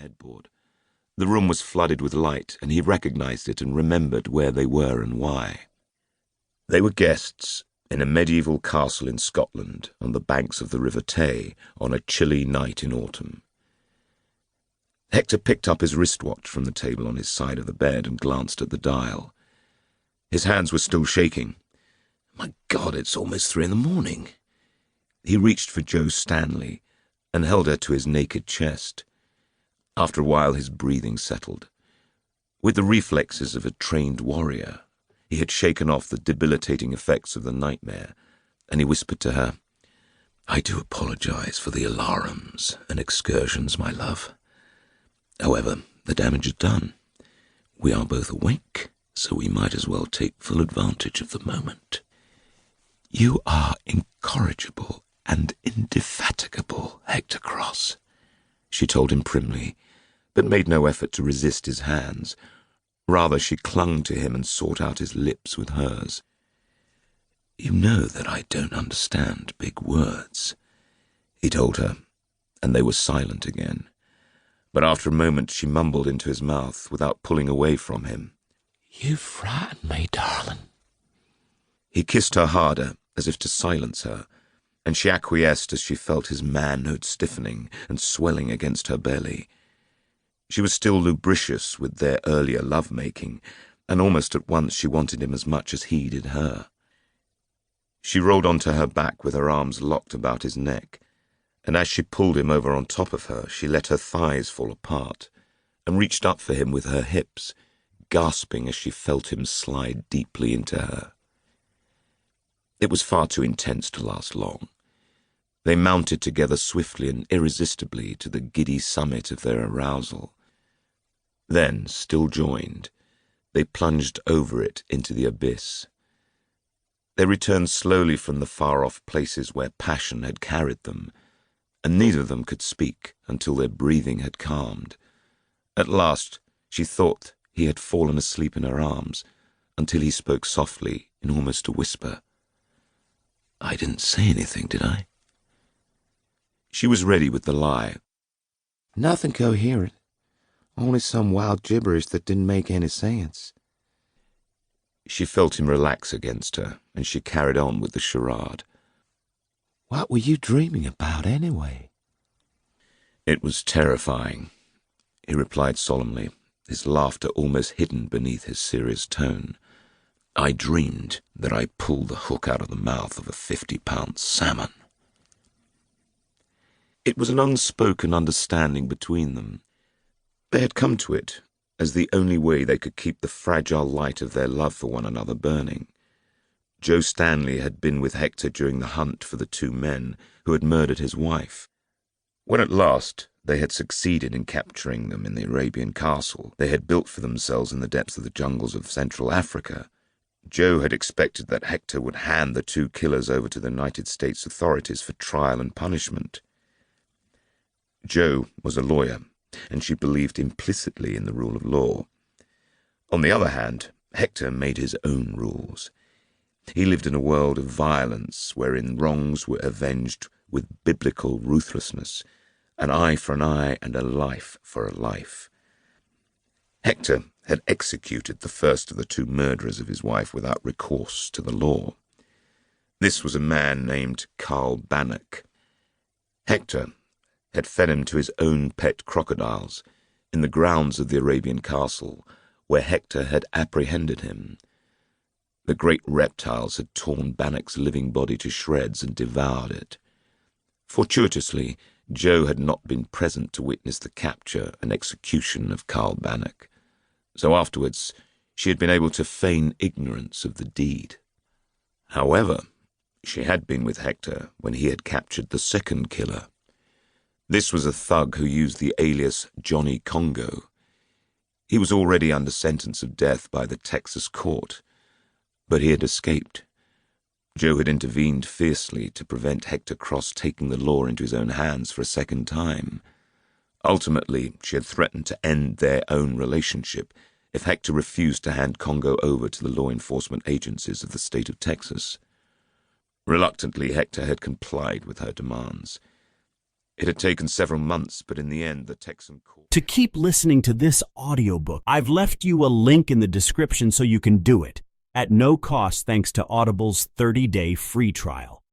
headboard. The room was flooded with light, and he recognized it and remembered where they were and why. They were guests in a medieval castle in Scotland on the banks of the River Tay on a chilly night in autumn. Hector picked up his wristwatch from the table on his side of the bed and glanced at the dial. His hands were still shaking. My God, it's almost 3 a.m. He reached for Jo Stanley and held her to his naked chest. After a while, his breathing settled. With the reflexes of a trained warrior, he had shaken off the debilitating effects of the nightmare, and he whispered to her, "I do apologize for the alarums and excursions, my love. However, the damage is done. We are both awake, so we might as well take full advantage of the moment." "You are incorrigible and indefatigable, Hector Cross," she told him primly, but made no effort to resist his hands. Rather, she clung to him and sought out his lips with hers. "You know that I don't understand big words," he told her, and they were silent again. But after a moment she mumbled into his mouth without pulling away from him, "You frighten me, darling." He kissed her harder, as if to silence her, and she acquiesced as she felt his manhood stiffening and swelling against her belly. She was still lubricious with their earlier love-making, and almost at once she wanted him as much as he did her. She rolled onto her back with her arms locked about his neck, and as she pulled him over on top of her, she let her thighs fall apart and reached up for him with her hips, gasping as she felt him slide deeply into her. It was far too intense to last long. They mounted together swiftly and irresistibly to the giddy summit of their arousal. Then, still joined, they plunged over it into the abyss. They returned slowly from the far-off places where passion had carried them, and neither of them could speak until their breathing had calmed. At last, she thought he had fallen asleep in her arms, until he spoke softly, in almost a whisper. "I didn't say anything, did I?" She was ready with the lie. "Nothing coherent. Only some wild gibberish that didn't make any sense." She felt him relax against her, and she carried on with the charade. "What were you dreaming about, anyway?" "It was terrifying," he replied solemnly, his laughter almost hidden beneath his serious tone. "I dreamed that I pulled the hook out of the mouth of a 50-pound salmon." It was an unspoken understanding between them. They had come to it as the only way they could keep the fragile light of their love for one another burning. Jo Stanley had been with Hector during the hunt for the 2 men who had murdered his wife. When at last they had succeeded in capturing them in the Arabian castle they had built for themselves in the depths of the jungles of Central Africa, Jo had expected that Hector would hand the 2 killers over to the United States authorities for trial and punishment. Jo was a lawyer, and she believed implicitly in the rule of law. On the other hand, Hector made his own rules. He lived in a world of violence wherein wrongs were avenged with biblical ruthlessness, an eye for an eye and a life for a life. Hector had executed the first of the 2 murderers of his wife without recourse to the law. This was a man named Carl Bannock. Hector had fed him to his own pet crocodiles in the grounds of the Arabian castle where Hector had apprehended him. The great reptiles had torn Bannock's living body to shreds and devoured it. Fortuitously, Jo had not been present to witness the capture and execution of Carl Bannock, so afterwards she had been able to feign ignorance of the deed. However, she had been with Hector when he had captured the second killer. This was a thug who used the alias Johnny Congo. He was already under sentence of death by the Texas court, but he had escaped. Jo had intervened fiercely to prevent Hector Cross taking the law into his own hands for a second time. Ultimately, she had threatened to end their own relationship if Hector refused to hand Congo over to the law enforcement agencies of the state of Texas. Reluctantly, Hector had complied with her demands. It had taken several months, but in the end, the Texan court... To keep listening to this audiobook, I've left you a link in the description so you can do it, at no cost thanks to Audible's 30-day free trial.